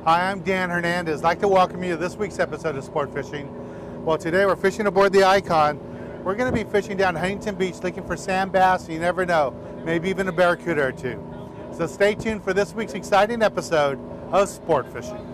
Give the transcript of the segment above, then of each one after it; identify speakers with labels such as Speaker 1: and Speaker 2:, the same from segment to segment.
Speaker 1: Hi, I'm Dan Hernandez. I'd like to welcome you to this week's episode of Sport Fishing. Well, today we're fishing aboard the Icon. We're going to be fishing down Huntington Beach looking for sand bass, you never know, maybe even a barracuda or two. So stay tuned for this week's exciting episode of Sport Fishing.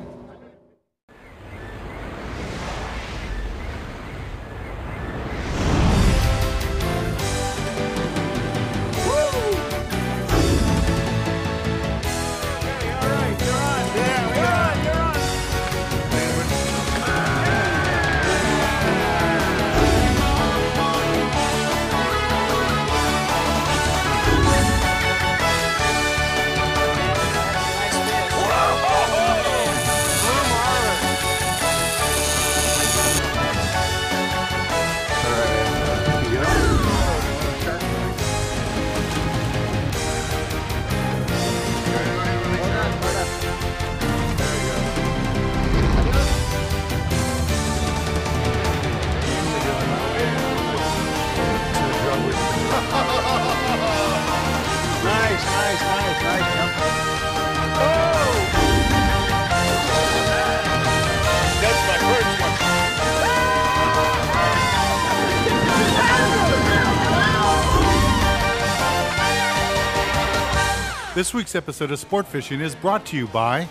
Speaker 1: This week's episode of Sport Fishing is brought to you by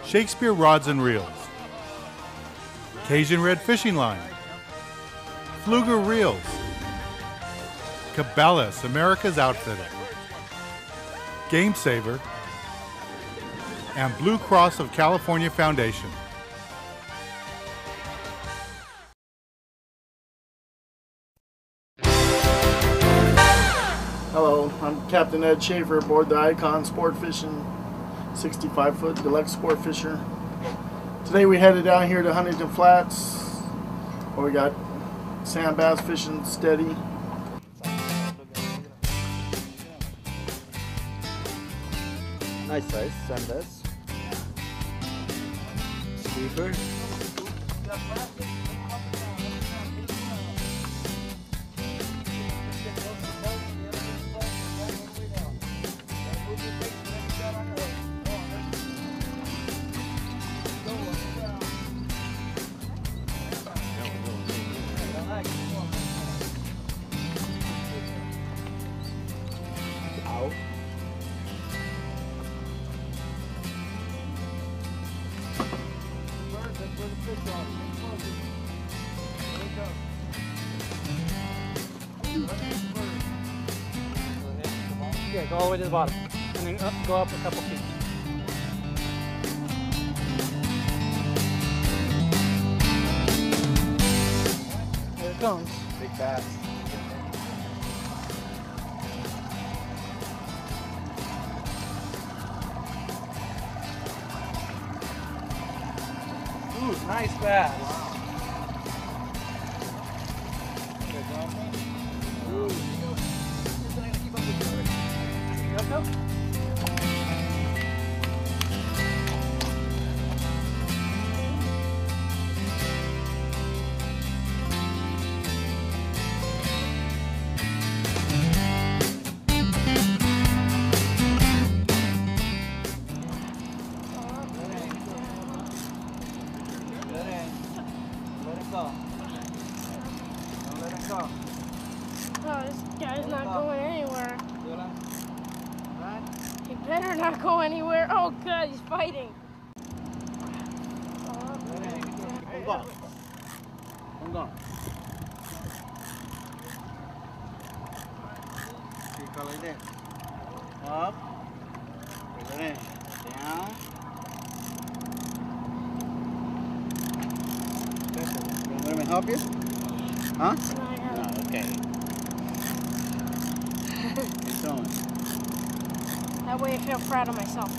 Speaker 1: Shakespeare Rods and Reels, Cajun Red Fishing Line, Fluger Reels, Cabela's, America's Outfitter, Game Saver, and Blue Cross of California Foundation.
Speaker 2: Hello, I'm Captain Ed Schaefer aboard the Icon Sport Fishing 65-foot deluxe sport fisher. Today we headed down here to Huntington Flats where we got sand bass fishing steady.
Speaker 3: Nice size sand bass. Sleeper.
Speaker 4: Yeah, go all the way to the bottom, and then go up a couple feet. There it comes.
Speaker 3: Big bass.
Speaker 4: Ooh, nice bass. Ooh. Go.
Speaker 5: Oh, this guy's not going anywhere. He better not go anywhere. Oh, God, he's fighting.
Speaker 3: Hold on. Hold on. Keep it like that. Up. Put it in. Down. You want me to help you? Huh? No, okay. Keep going.
Speaker 5: That way I feel proud of myself.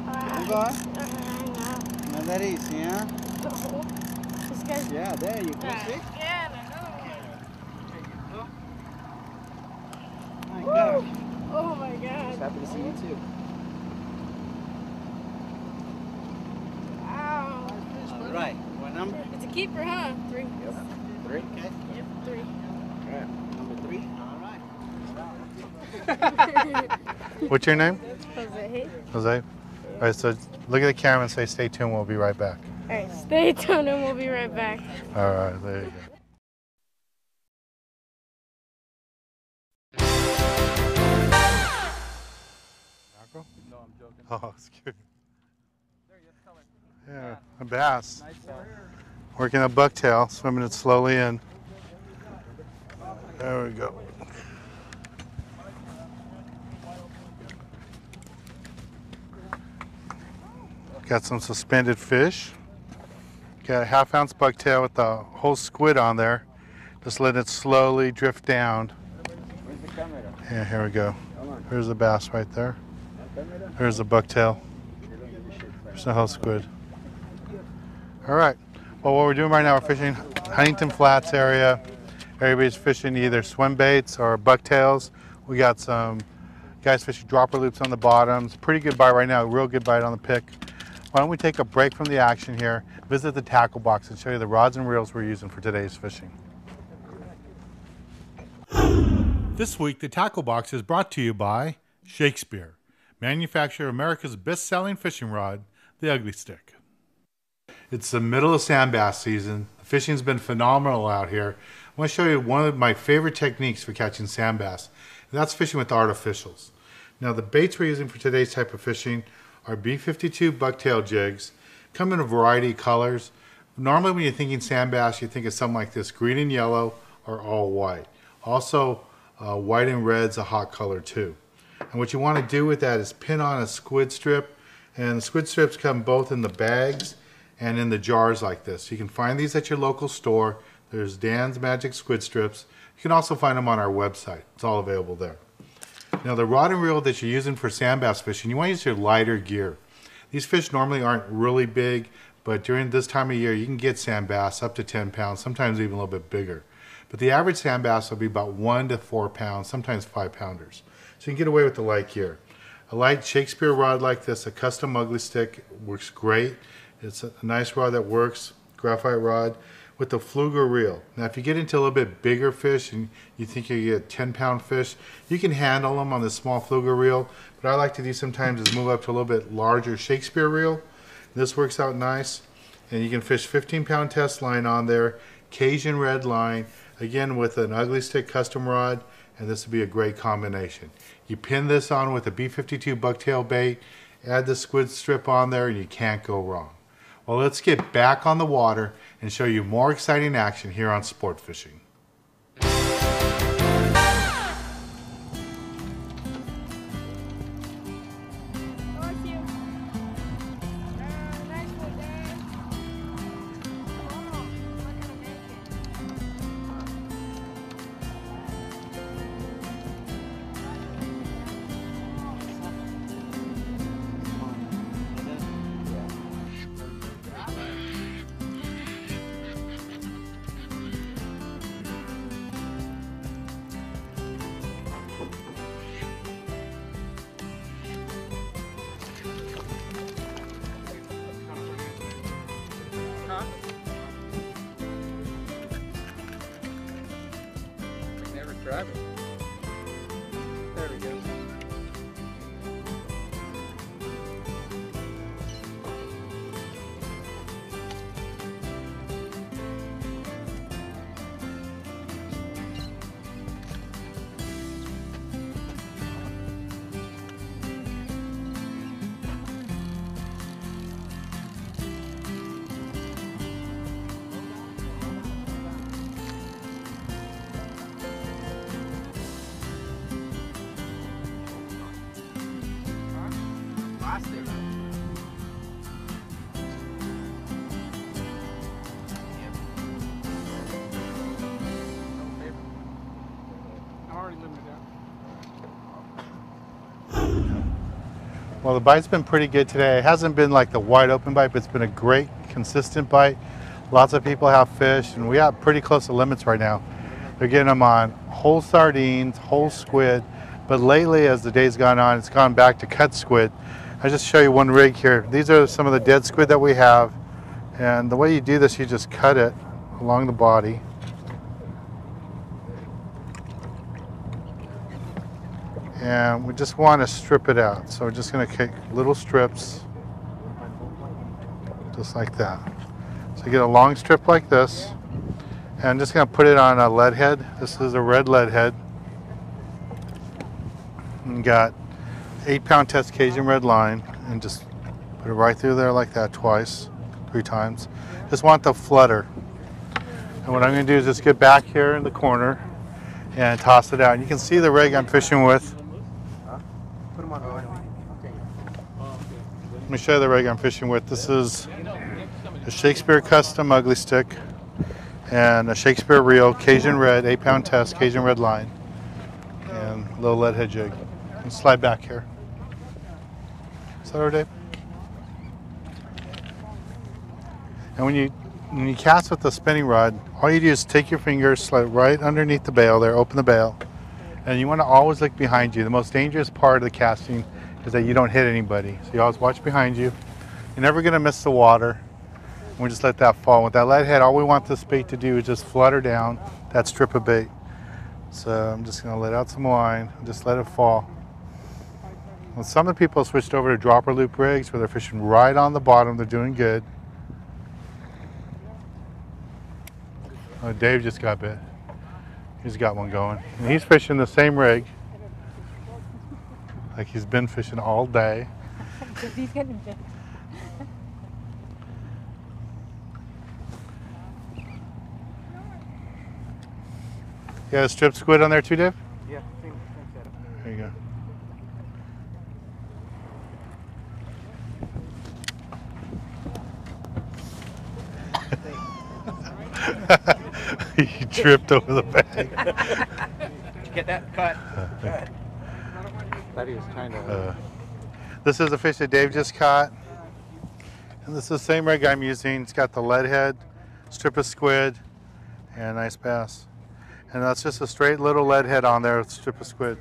Speaker 3: Hold on. Not that easy, huh?
Speaker 5: No. This guy's...
Speaker 3: Yeah, there you go. See?
Speaker 5: Yeah, I know.
Speaker 3: My God.
Speaker 5: Oh my God.
Speaker 3: Just happy to see you too.
Speaker 5: Wow.
Speaker 3: All right. What number?
Speaker 5: It's a keeper, huh? 3.
Speaker 3: Yep. 3. Okay.
Speaker 5: Yep, 3.
Speaker 3: All right. Number 3. All right.
Speaker 1: What's your name?
Speaker 5: Jose.
Speaker 1: Jose? All right, so look at the camera and say stay tuned. We'll be right back.
Speaker 5: All right, stay tuned and we'll be right back.
Speaker 1: All right, there you go. Mackerel?
Speaker 4: No, I'm joking.
Speaker 1: Oh, excuse me.
Speaker 4: There you go, color.
Speaker 1: Yeah, a bass.
Speaker 4: Nice.
Speaker 1: Working a bucktail, swimming it slowly in. There we go. Got some suspended fish. Got a ½ ounce bucktail with the whole squid on there. Just let it slowly drift down.
Speaker 3: Where's the camera?
Speaker 1: Yeah, here we go.
Speaker 3: Come on.
Speaker 1: There's the bass right there.
Speaker 3: Camera?
Speaker 1: There's the bucktail. There's the whole squid. All right. Well, what we're doing right now, we're fishing Huntington Flats area. Everybody's fishing either swim baits or bucktails. We got some guys fishing dropper loops on the bottoms. Pretty good bite right now, real good bite on the pick. Why don't we take a break from the action here, visit the tackle box and show you the rods and reels we're using for today's fishing. This week, the tackle box is brought to you by Shakespeare, manufacturer of America's best-selling fishing rod, the Ugly Stick. It's the middle of sand bass season. The fishing's been phenomenal out here. I want to show you one of my favorite techniques for catching sand bass, and that's fishing with artificials. Now, the baits we're using for today's type of fishing are B52 bucktail jigs. Come in a variety of colors. Normally when you're thinking sand bass, you think of something like this, green and yellow or all white. Also, white and red's a hot color too. And what you want to do with that is pin on a squid strip, and the squid strips come both in the bags and in the jars like this. You can find these at your local store. There's Dan's Magic Squid Strips. You can also find them on our website. It's all available there. Now, the rod and reel that you're using for sand bass fishing, you want to use your lighter gear. These fish normally aren't really big, but during this time of year, you can get sand bass up to 10 pounds, sometimes even a little bit bigger. But the average sand bass will be about 1 to 4 pounds, sometimes 5 pounders. So you can get away with the light gear. A light Shakespeare rod like this, a custom Ugly Stick, works great. It's a nice rod that works, graphite rod, with the Fluger reel. Now, if you get into a little bit bigger fish and you think you get 10-pound fish, you can handle them on the small Fluger reel. But I like to do sometimes is move up to a little bit larger Shakespeare reel. This works out nice. And you can fish 15-pound test line on there, Cajun red line, again with an Ugly Stick custom rod, and this would be a great combination. You pin this on with a B52 bucktail bait, add the squid strip on there, and you can't go wrong. Well, let's get back on the water and show you more exciting action here on Sport Fishing.
Speaker 4: Never grab it. There we go. Plastic. I'm already living it down.
Speaker 1: Well, the bite's been pretty good today. It hasn't been like the wide open bite, but it's been a great, consistent bite. Lots of people have fish, and we got pretty close to limits right now. They're getting them on whole sardines, whole squid, but lately, as the day's gone on, it's gone back to cut squid. I'll just show you one rig here. These are some of the dead squid that we have, and the way you do this, you just cut it along the body. And we just want to strip it out. So we're just going to take little strips, just like that. So you get a long strip like this, and I'm just going to put it on a lead head. This is a red lead head. And got 8-pound test Cajun red line, and just put it right through there like that twice, 3 times. Just want the flutter. And what I'm going to do is just get back here in the corner and toss it out. And you can see the rig I'm fishing with. Let me show you the rig I'm fishing with. This is a Shakespeare Custom Ugly Stick and a Shakespeare Reel Cajun Red 8-pound test Cajun red line and a little lead head jig. And slide back here. Is that all right, Dave? And when you cast with the spinning rod, all you do is take your fingers, slide right underneath the bail there, open the bail, and you want to always look behind you. The most dangerous part of the casting is that you don't hit anybody. So you always watch behind you. You're never going to miss the water. And we just let that fall. With that lead head, all we want this bait to do is just flutter down that strip of bait. So I'm just going to let out some line and just let it fall. Well, some of the people switched over to dropper loop rigs where they're fishing right on the bottom. They're doing good. Oh, Dave just got bit. He's got one going. And he's fishing the same rig like he's been fishing all day.
Speaker 5: He's getting bit.
Speaker 1: You got a strip squid on there too, Dave?
Speaker 3: Yeah, same setup.
Speaker 1: There you go. He tripped over the bag.
Speaker 3: Did you get that cut? Thought he was trying to.
Speaker 1: This is a fish that Dave just caught. And this is the same rig I'm using. It's got the lead head, strip of squid, and a nice bass. And that's just a straight little lead head on there with a strip of squid.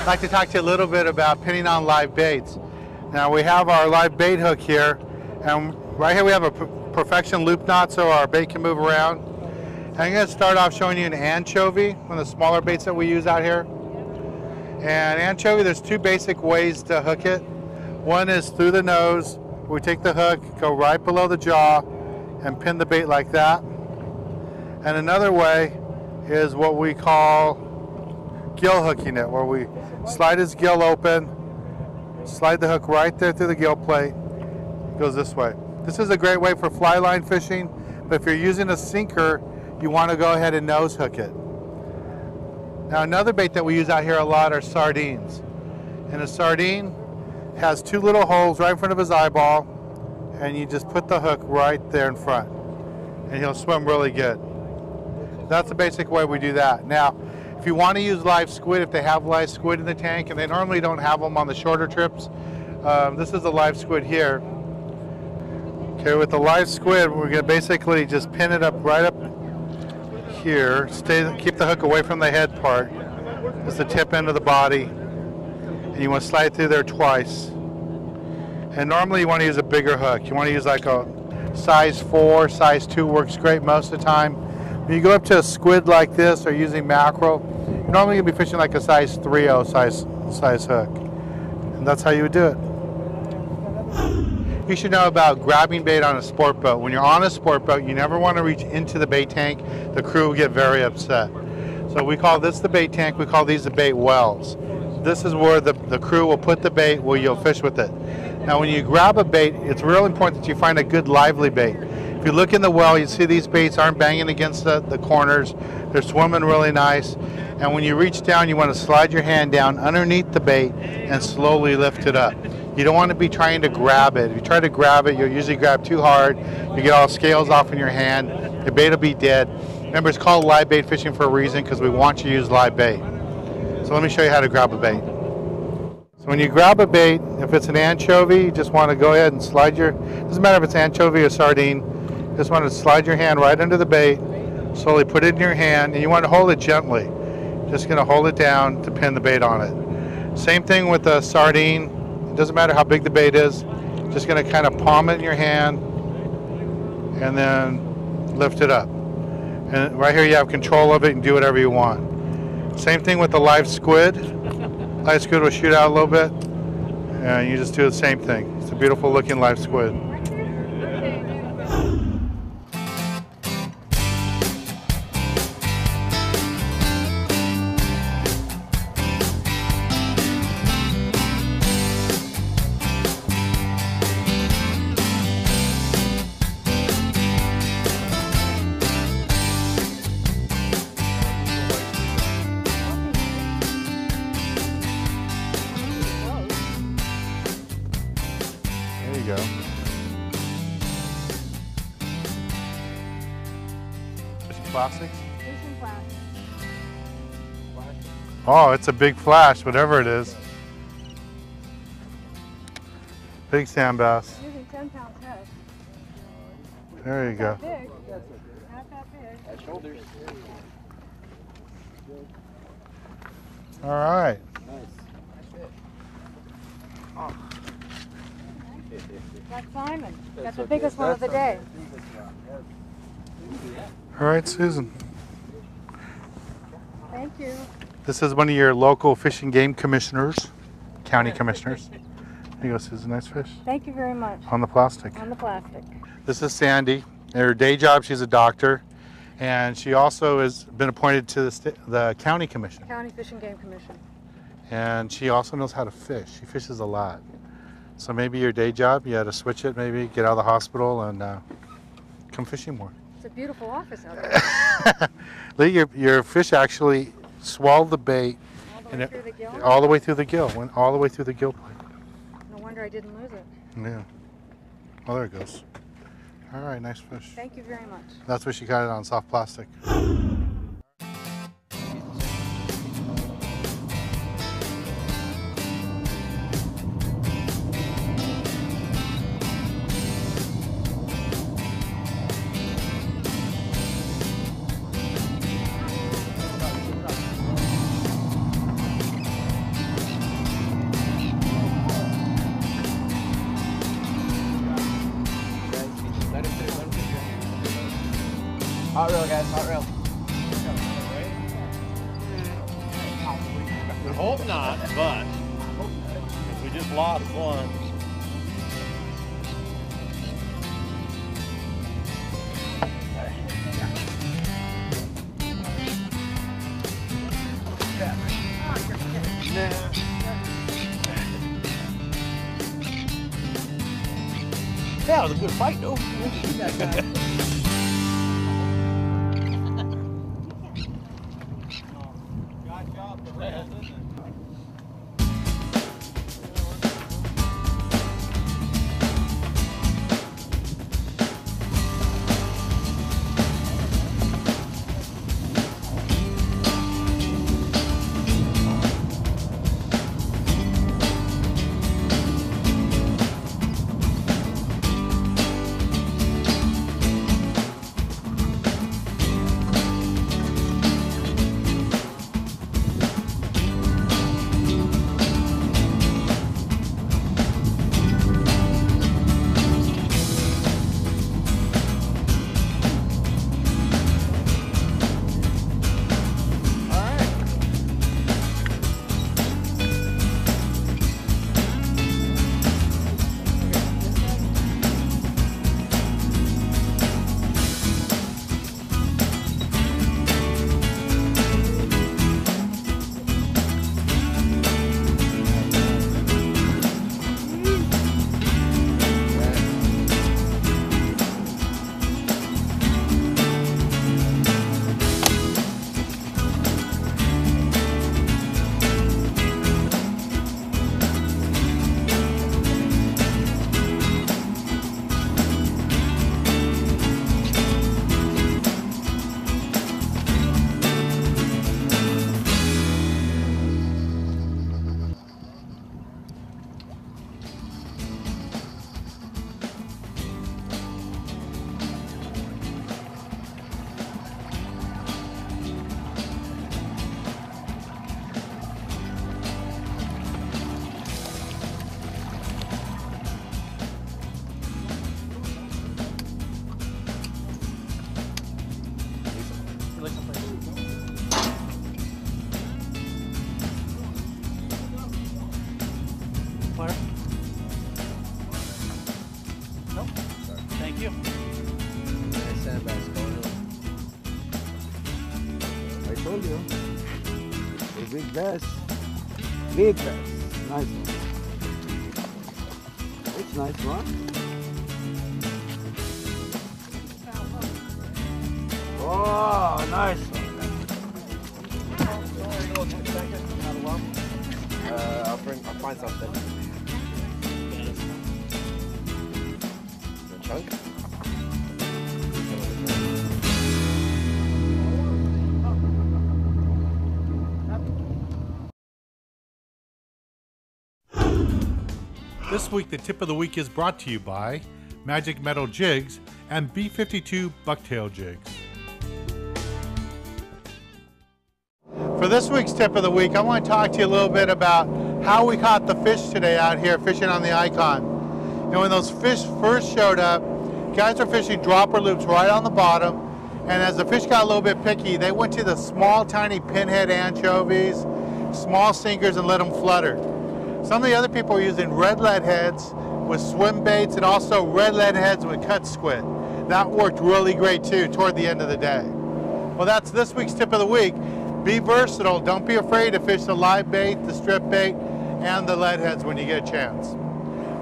Speaker 1: I'd like to talk to you a little bit about pinning on live baits. Now we have our live bait hook here, and right here we have a perfection loop knot so our bait can move around. And I'm going to start off showing you an anchovy, one of the smaller baits that we use out here. And anchovy, there's 2 basic ways to hook it. One is through the nose. We take the hook, go right below the jaw, and pin the bait like that. And another way is what we call gill hooking it, where we slide his gill open, slide the hook right there through the gill plate. It goes this way. This is a great way for fly line fishing, but if you're using a sinker, you want to go ahead and nose hook it. Now another bait that we use out here a lot are sardines. And a sardine has 2 little holes right in front of his eyeball, and you just put the hook right there in front, and he'll swim really good. That's the basic way we do that. Now, if you want to use live squid, if they have live squid in the tank, and they normally don't have them on the shorter trips, this is a live squid here. Okay, with the live squid, we're going to basically just pin it up right up here. Keep the hook away from the head part. It's the tip end of the body. And you want to slide through there twice. And normally you want to use a bigger hook. You want to use like a size 4, size 2 works great most of the time. When you go up to a squid like this or using mackerel, you're normally going to be fishing like a size 3/0 size hook. And that's how you would do it. You should know about grabbing bait on a sport boat. When you're on a sport boat, you never want to reach into the bait tank. The crew will get very upset. So we call this the bait tank. We call these the bait wells. This is where the crew will put the bait where you'll fish with it. Now when you grab a bait, it's real important that you find a good lively bait. If you look in the well, you see these baits aren't banging against the corners. They're swimming really nice. And when you reach down, you want to slide your hand down underneath the bait and slowly lift it up. You don't want to be trying to grab it. If you try to grab it, you'll usually grab too hard. You get all scales off in your hand. Your bait will be dead. Remember, it's called live bait fishing for a reason, because we want you to use live bait. So let me show you how to grab a bait. So when you grab a bait, if it's an anchovy, you just want to go ahead and slide your, doesn't matter if it's anchovy or sardine, just want to slide your hand right under the bait, slowly put it in your hand, and you want to hold it gently. Just going to hold it down to pin the bait on it. Same thing with the sardine. It doesn't matter how big the bait is. Just going to kind of palm it in your hand, and then lift it up. And right here you have control of it and do whatever you want. Same thing with the live squid. Live squid will shoot out a little bit, and you just do the same thing. It's a beautiful looking live squid. There you go. Fishing plastics?
Speaker 5: Fishing plastic.
Speaker 1: Oh, it's a big flash, whatever it is. Big sand bass.
Speaker 5: Using 10-pound head.
Speaker 1: There you go.
Speaker 5: Big. Not that big.
Speaker 3: Shoulders.
Speaker 1: All right.
Speaker 5: That's Simon. Got the biggest one of the day.
Speaker 1: All right, Susan.
Speaker 5: Thank you.
Speaker 1: This is one of your local fish and game commissioners, county commissioners. There you go, Susan. Nice fish.
Speaker 5: Thank you very much.
Speaker 1: On the plastic.
Speaker 5: On the plastic.
Speaker 1: This is Sandy. In her day job, she's a doctor, and she also has been appointed to the county commission.
Speaker 5: County Fish and Game Commission.
Speaker 1: And she also knows how to fish. She fishes a lot. So maybe your day job, you had to switch it, maybe get out of the hospital and come fishing more.
Speaker 5: It's a beautiful office out there.
Speaker 1: Lee, your fish actually swallowed the bait
Speaker 5: All the way through the gill.
Speaker 1: all the way through the gill, went all the way through the gill plate.
Speaker 5: No wonder I didn't lose it.
Speaker 1: Yeah. Oh, there it goes. All right, nice fish.
Speaker 5: Thank you very much.
Speaker 1: That's where she got it on soft plastic.
Speaker 3: Hot reel, guys, hot reel.
Speaker 6: I hope not, but we just lost one.
Speaker 3: Yeah, it was a good fight, though.
Speaker 7: told you. A big bass. Big bass. Nice one. It's nice one. Oh, nice one. I'll find something. A chunk?
Speaker 1: This week, the tip of the week is brought to you by Magic Metal Jigs and B52 Bucktail Jigs. For this week's tip of the week, I want to talk to you a little bit about how we caught the fish today out here fishing on the Icon. You know, when those fish first showed up, guys were fishing dropper loops right on the bottom, and as the fish got a little bit picky, they went to the small, tiny pinhead anchovies, small sinkers, and let them flutter. Some of the other people were using red lead heads with swim baits and also red lead heads with cut squid. That worked really great too toward the end of the day. Well, that's this week's tip of the week. Be versatile. Don't be afraid to fish the live bait, the strip bait, and the lead heads when you get a chance.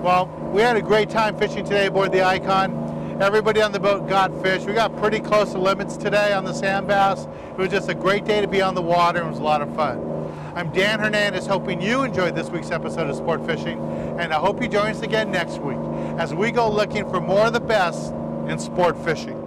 Speaker 1: Well, we had a great time fishing today aboard the Icon. Everybody on the boat got fish. We got pretty close to limits today on the sand bass. It was just a great day to be on the water and it was a lot of fun. I'm Dan Hernandez, hoping you enjoyed this week's episode of Sport Fishing, and I hope you join us again next week as we go looking for more of the best in sport fishing.